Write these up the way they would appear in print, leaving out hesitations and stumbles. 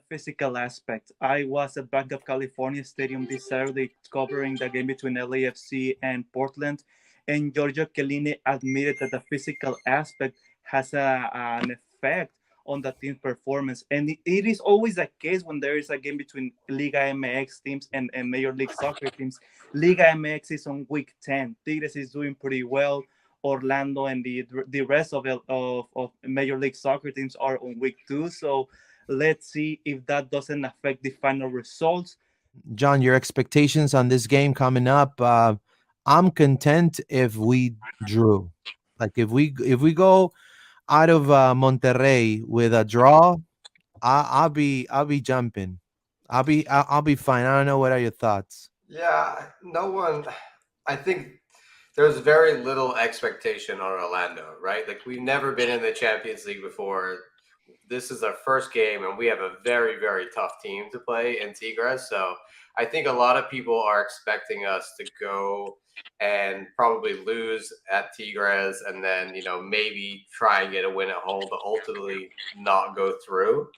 physical aspect. I was at Bank of California Stadium this Saturday covering the game between LAFC and Portland, and Giorgio Chiellini admitted that the physical aspect has an effect on the team's performance. And it is always the case when there is a game between Liga MX teams and Major League Soccer teams. Liga MX is on week 10. Tigres is doing pretty well. Orlando and the rest of Major League Soccer teams are on week 2. So let's see if that doesn't affect the final results. John, your expectations on this game coming up? I'm content if we drew. Like if we go out of Monterrey with a draw, I'll be jumping. I'll be fine. I don't know. What are your thoughts? Yeah, no one. I think there's very little expectation on Orlando, right? Like we've never been in the Champions League before. This is our first game, and we have a very, very tough team to play in Tigres. So I think a lot of people are expecting us to go and probably lose at Tigres and then, maybe try and get a win at home, but ultimately not go through.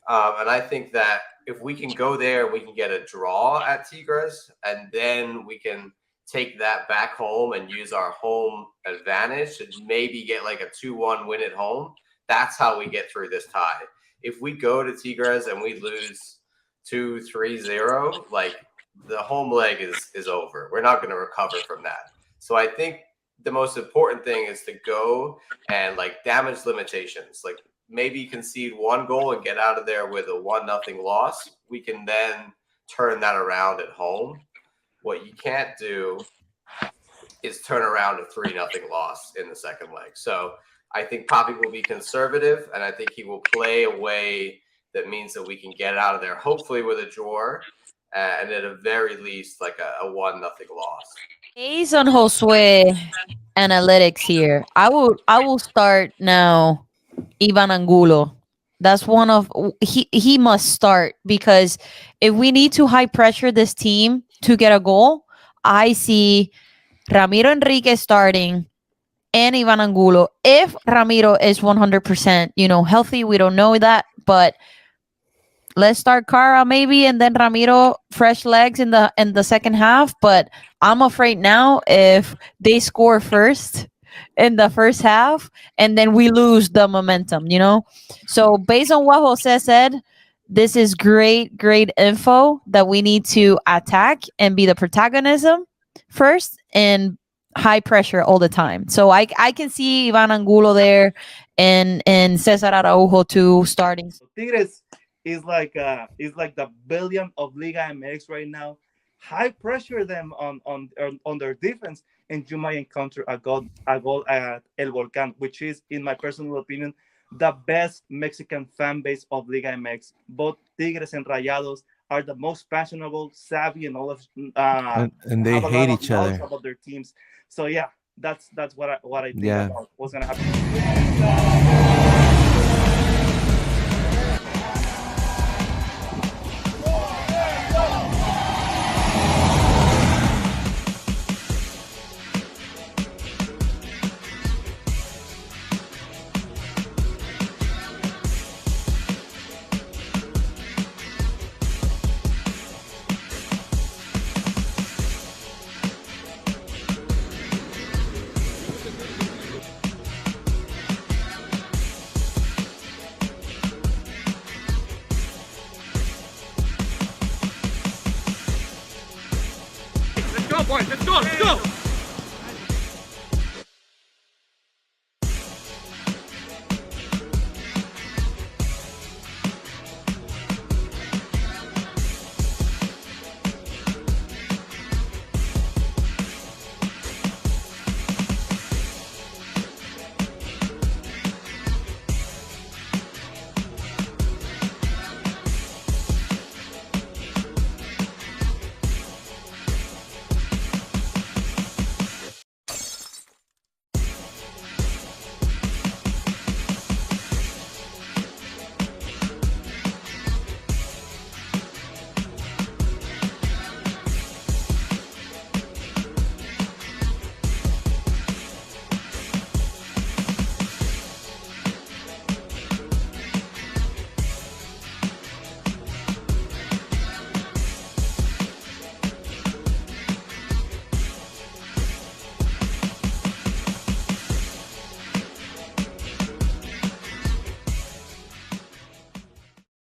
And I think that if we can go there, we can get a draw at Tigres, and then we can take that back home and use our home advantage to maybe get like a 2-1 win at home. That's how we get through this tie. If we go to Tigres and we lose 2-3-0, like the home leg is over. We're not going to recover from that. So I think the most important thing is to go and like damage limitations. Like maybe concede 1 goal and get out of there with a 1-0 loss. We can then turn that around at home. What you can't do is turn around a 3-0 loss in the second leg. So I think Papi will be conservative, and I think he will play a way that means that we can get out of there, hopefully with a draw, and at a very least, like a 1-0 loss. Based on Josue analytics here, I will start now Ivan Angulo. That's one of he must start, because if we need to high pressure this team to get a goal, I see Ramiro Enrique starting and Ivan Angulo. If Ramiro is 100%, healthy, we don't know that, but let's start Cara maybe, and then Ramiro fresh legs in the second half. But I'm afraid now if they score first in the first half and then we lose the momentum, So based on what Jose said, this is great info that we need to attack and be the protagonism first and high pressure all the time. So I can see Ivan Angulo there and Cesar Araujo too starting. So Tigres is like the billion of Liga MX right now. High pressure them on their defense, and you might encounter a goal at El Volcan, which is, in my personal opinion, the best Mexican fan base of Liga MX. Both Tigres and Rayados are the most fashionable, savvy, and all of and they hate each other about their teams. So yeah, that's what I think about what's gonna happen. Let's go, boys. Let's go.